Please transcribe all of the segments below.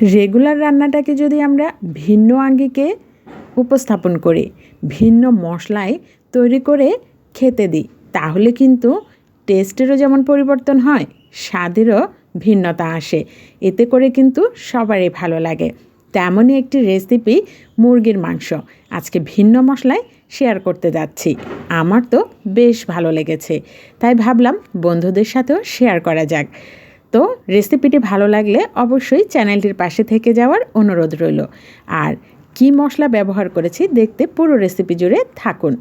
Regular রান্নাটাকে যদি আমরা ভিন্ন আঙ্গিকে উপস্থাপন করি, ভিন্ন মশলায় তৈরি করে খেতে দিই, তাহলে কিন্তু টেস্টেরও যেমন পরিবর্তন হয়, স্বাদেরও ভিন্নতা আসে। এতে করে কিন্তু সবারই ভালো লাগে। তেমনই একটি রেসিপি মুরগির মাংস আজকে ভিন্ন মশলায় শেয়ার করতে যাচ্ছি। আমার তো বেশ ভালো লেগেছে, তাই ভাবলাম বন্ধুদের সাথেও শেয়ার করা যাক। তো রেসিপিটি ভালো লাগলে অবশ্যই চ্যানেলটির পাশে থেকে যাওয়ার অনুরোধ রইল। আর কি মশলা ব্যবহার করেছি দেখতে পুরো রেসিপি জুড়ে থাকুন।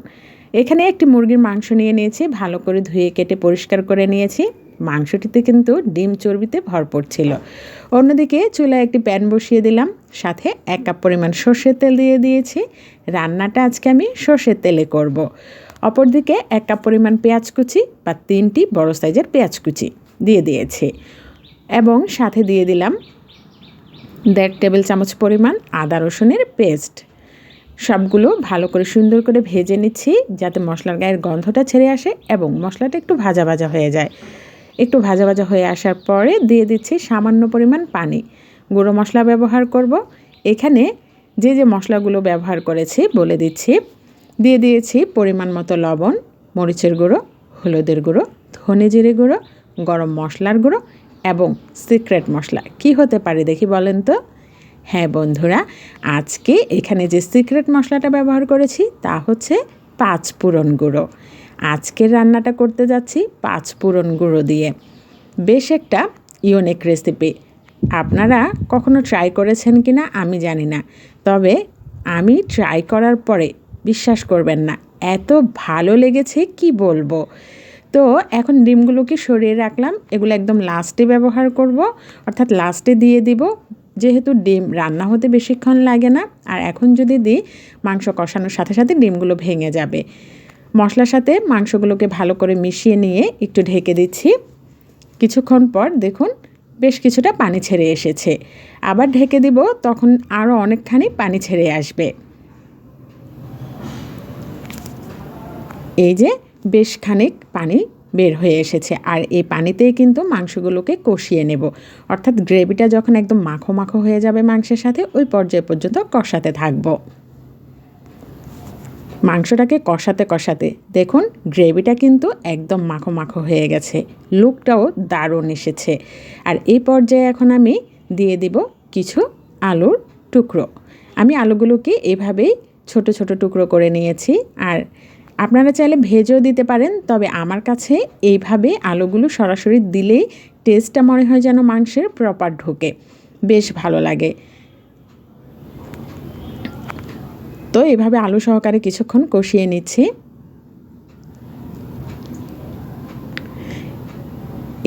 এখানে একটি মুরগির মাংস নিয়েছি, ভালো করে ধুয়ে কেটে পরিষ্কার করে নিয়েছি। মাংসটিতে কিন্তু ডিম চর্বিতে ভরপুর ছিল। অন্যদিকে চুলায় একটি প্যান বসিয়ে দিলাম, সাথে 1 কাপ পরিমাণ সর্ষের তেল দিয়ে দিয়েছি। রান্নাটা আজকে আমি সর্ষের তেলে করব। অপরদিকে 1 কাপ পরিমাণ পেঁয়াজ কুচি বা 3টি বড় সাইজের পেঁয়াজ কুচি দিয়ে দিয়েছি এবং সাথে দিয়ে দিলাম 1.5 টেবিল চামচ পরিমাণ আদা রসুনের পেস্ট। সবগুলো ভালো করে সুন্দর করে ভেজে নিচ্ছি যাতে মশলার গায়ের গন্ধটা ছেড়ে আসে এবং মশলাটা একটু ভাজা ভাজা হয়ে যায়। একটু ভাজা ভাজা হয়ে আসার পরে দিয়ে দিচ্ছি সামান্য পরিমাণ পানি। গুঁড়ো মশলা ব্যবহার করব। এখানে যে যে মশলাগুলো ব্যবহার করেছি বলে দিচ্ছি। দিয়ে দিয়েছি পরিমাণ মতো লবণ, মরিচের গুঁড়ো, হলুদের গুঁড়ো, ধনে জিরে গুঁড়ো, গরম মশলার গুঁড়ো এবং সিক্রেট মশলা। কি হতে পারে দেখি বলেন তো? হ্যাঁ বন্ধুরা, আজকে এখানে যে সিক্রেট মশলাটা ব্যবহার করেছি তা হচ্ছে 5 ফোড়ন গুঁড়ো। আজকের রান্নাটা করতে যাচ্ছি 5 ফোড়ন গুঁড়ো দিয়ে। বেশ একটা ইউনিক রেসিপি। আপনারা কখনো ট্রাই করেছেন কি না আমি জানি না, তবে আমি ট্রাই করার পরে বিশ্বাস করবেন না, এত ভালো লেগেছে কি বলবো। তো এখন ডিমগুলোকে সরিয়ে রাখলাম, এগুলো একদম লাস্টে ব্যবহার করব, অর্থাৎ লাস্টে দিয়ে দিব, যেহেতু ডিম রান্না হতে বেশিক্ষণ লাগে না। আর এখন যদি দিই মাংস কষানোর সাথে সাথে ডিমগুলো ভেঙে যাবে। মশলার সাথে মাংসগুলোকে ভালো করে মিশিয়ে নিয়ে একটু ঢেকে দিচ্ছি। কিছুক্ষণ পর দেখুন বেশ কিছুটা পানি ছেড়ে এসেছে। আবার ঢেকে দিব, তখন আরও অনেকখানি পানি ছেড়ে আসবে। এই যে বেশ খানিক পানি বের হয়ে এসেছে, আর এই পানিতেই কিন্তু মাংসগুলোকে কষিয়ে নেব। অর্থাৎ গ্রেভিটা যখন একদম মাখো মাখো হয়ে যাবে মাংসের সাথে, ওই পর্যায় পর্যন্ত কষাতে থাকবো। মাংসটাকে কষাতে কষাতে দেখুন গ্রেভিটা কিন্তু একদম মাখো মাখো হয়ে গেছে, লুকটাও দারুণ এসেছে। আর এই পর্যায়ে এখন আমি দিয়ে দিব কিছু আলুর টুকরো। আমি আলুগুলোকে এভাবেই ছোট ছোট টুকরো করে নিয়েছি। আর আপনারা চাইলে ভেজেও দিতে পারেন, তবে আমার কাছে এইভাবে আলুগুলো সরাসরি দিলেই টেস্টটা মনে হয় যেন মাংসের প্রপার ঢোকে, বেশ ভালো লাগে। তো এভাবে আলু সহকারে কিছুক্ষণ কষিয়ে নিচ্ছি।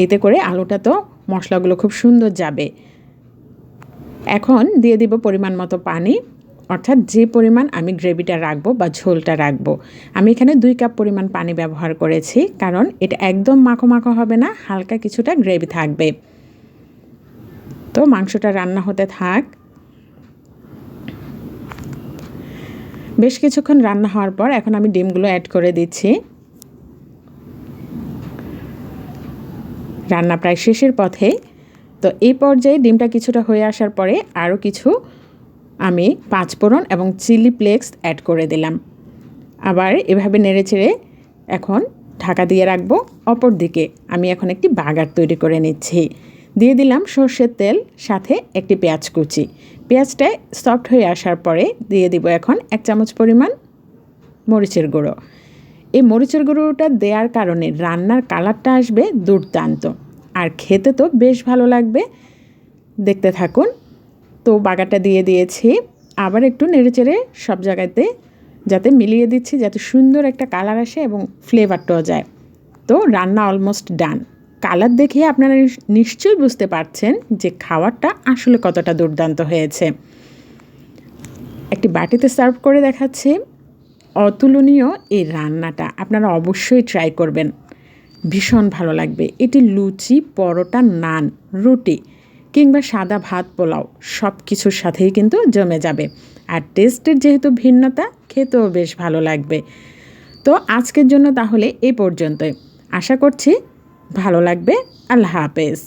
এতে করে আলুটা তো মশলাগুলো খুব সুন্দর যাবে। এখন দিয়ে দিব পরিমাণ মতো পানি, অর্থাৎ যে পরিমাণ আমি গ্রেভিটা রাখবো বা ঝোলটা রাখবো। আমি এখানে 2 কাপ পরিমাণ পানি ব্যবহার করেছি, কারণ এটা একদম মাখো মাখো হবে না, হালকা কিছুটা গ্রেভি থাকবে। তো মাংসটা রান্না হতে থাক। বেশ কিছুক্ষণ রান্না হওয়ার পর এখন আমি ডিমগুলো অ্যাড করে দিচ্ছি। রান্না প্রায় শেষের পথে। তো এই পর্যায়ে ডিমটা কিছুটা হয়ে আসার পরে আরও কিছু আমি 5 ফোড়ন এবং চিলি ফ্লেক্স অ্যাড করে দিলাম। আবার এভাবে নেড়েচেড়ে এখন ঢাকা দিয়ে রাখবো। অপর দিকে আমি এখন একটি বাগার তৈরি করে নিচ্ছি। দিয়ে দিলাম সর্ষের তেল, সাথে একটি পেঁয়াজ কুচি। পেঁয়াজটা সফট হয়ে আসার পরে দিয়ে দিব এখন 1 চামচ পরিমাণ মরিচের গুঁড়ো। এই মরিচের গুঁড়োটা দেওয়ার কারণে রান্নার কালারটা আসবে দুর্দান্ত, আর খেতে তো বেশ ভালো লাগবে। দেখতে থাকুন। তো বাগারটা দিয়ে দিয়েছি, আবার একটু নেড়েচেড়ে সব জায়গাতে যাতে মিলিয়ে দিচ্ছি, যাতে সুন্দর একটা কালার আসে এবং ফ্লেভারটাও যায়। তো রান্না অলমোস্ট ডান। কালার দেখে আপনারা নিশ্চয়ই বুঝতে পারছেন যে খাবারটা আসলে কতটা দুর্দান্ত হয়েছে। একটি বাটিতে সার্ভ করে দেখাচ্ছি। অতুলনীয় এই রান্নাটা আপনারা অবশ্যই ট্রাই করবেন, ভীষণ ভালো লাগবে। এটি লুচি, পরোটা, নান, রুটি কিংবা সাদা ভাত, পোলাও সব কিছুর সাথেই কিন্তু জমে যাবে। আর টেস্টের যেহেতু ভিন্নতা, খেতেও বেশ ভালো লাগবে। তো আজকের জন্য তাহলে এই পর্যন্তই। আশা করছি ভালো লাগবে। আল্লাহ হাফেজ।